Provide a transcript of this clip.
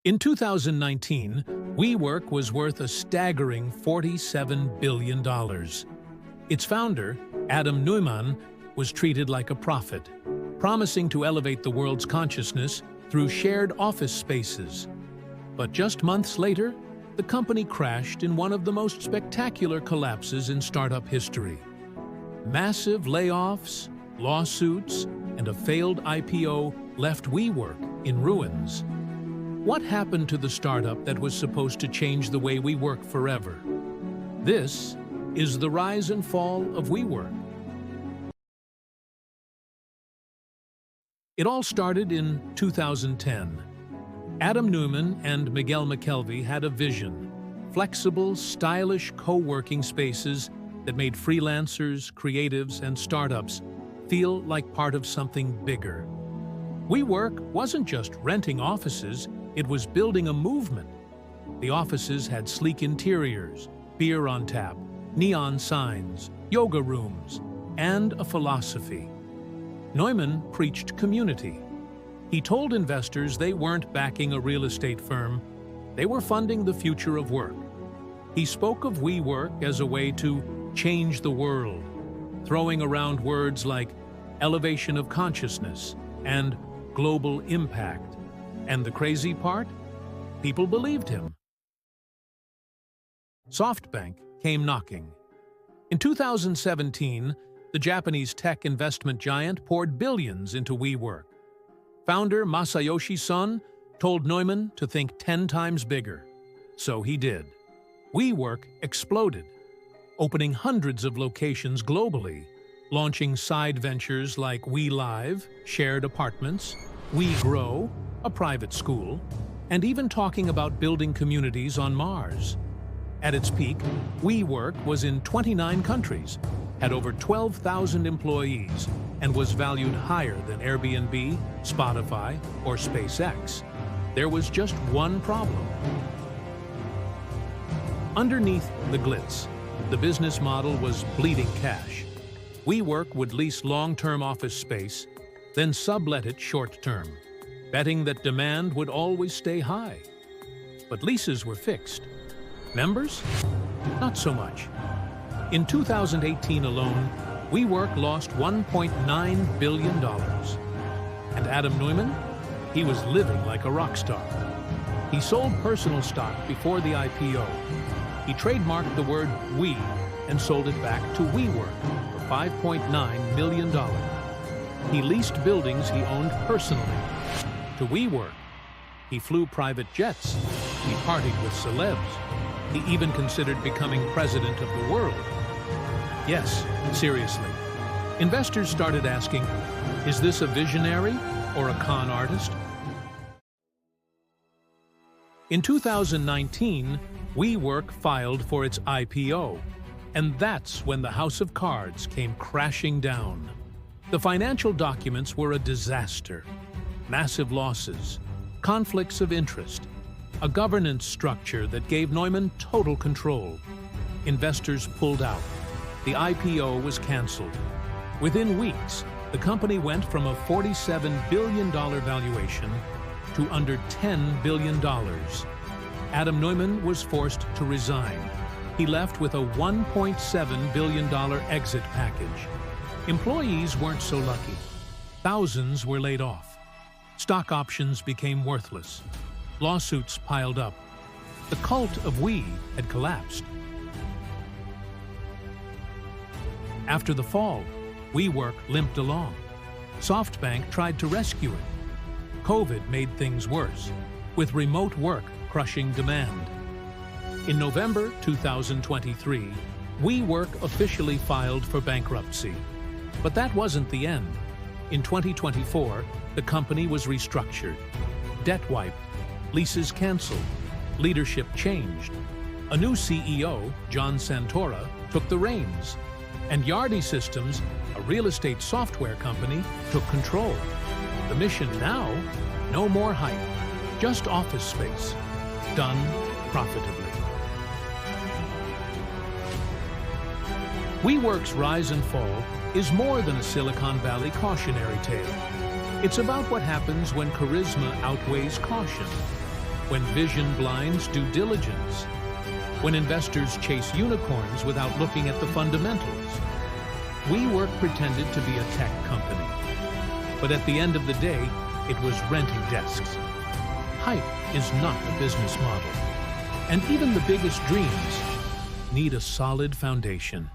In 2019, WeWork was worth a staggering $47 billion. Its founder, Adam Neumann, was treated like a prophet, promising to elevate the world's consciousness through shared office spaces. But just months later, the company crashed in one of the most spectacular collapses in startup history. Massive layoffs, lawsuits, and a failed IPO left WeWork in ruins. What happened to the startup that was supposed to change the way we work forever? This is the rise and fall of WeWork. It all started in 2010. Adam Neumann and Miguel McKelvey had a vision: flexible, stylish co-working spaces that made freelancers, creatives, and startups feel like part of something bigger. WeWork wasn't just renting offices, it was building a movement. The offices had sleek interiors, beer on tap, neon signs, yoga rooms, and a philosophy. Neumann preached community. He told investors they weren't backing a real estate firm, they were funding the future of work. He spoke of WeWork as a way to change the world, throwing around words like elevation of consciousness and global impact. And the crazy part? People believed him. SoftBank came knocking. In 2017, the Japanese tech investment giant poured billions into WeWork. Founder Masayoshi Son told Neumann to think 10 times bigger. So he did. WeWork exploded, opening hundreds of locations globally, launching side ventures like WeLive, shared apartments, WeGrow, a private school, and even talking about building communities on Mars. At its peak, WeWork was in 29 countries, had over 12,000 employees, and was valued higher than Airbnb, Spotify, or SpaceX. There was just one problem. Underneath the glitz, the business model was bleeding cash. WeWork would lease long-term office space, then sublet it short-term, betting that demand would always stay high. But leases were fixed. Members? Not so much. In 2018 alone, WeWork lost $1.9 billion. And Adam Neumann? He was living like a rock star. He sold personal stock before the IPO. He trademarked the word "we" and sold it back to WeWork for $5.9 million. He leased buildings he owned personally to WeWork. He flew private jets. He partied with celebs. He even considered becoming president of the world. Yes, seriously. Investors started asking, is this a visionary or a con artist? In 2019, WeWork filed for its IPO, and that's when the house of cards came crashing down. The financial documents were a disaster. Massive losses, conflicts of interest, a governance structure that gave Neumann total control. Investors pulled out. The IPO was canceled. Within weeks, the company went from a $47 billion valuation to under $10 billion. Adam Neumann was forced to resign. He left with a $1.7 billion exit package. Employees weren't so lucky. Thousands were laid off. Stock options became worthless. Lawsuits piled up. The cult of We had collapsed. After the fall, WeWork limped along. SoftBank tried to rescue it. COVID made things worse, with remote work crushing demand. In November 2023, WeWork officially filed for bankruptcy. But that wasn't the end. In 2024, the company was restructured. Debt wiped, leases canceled, leadership changed. A new CEO, John Santora, took the reins. And Yardi Systems, a real estate software company, took control. The mission now? No more hype, just office space, done profitably. WeWork's rise and fall is more than a Silicon Valley cautionary tale. It's about what happens when charisma outweighs caution. when vision blinds due diligence, when investors chase unicorns without looking at the fundamentals. WeWork pretended to be a tech company, but at the end of the day, it was renting desks. Hype is not a business model, and even the biggest dreams need a solid foundation.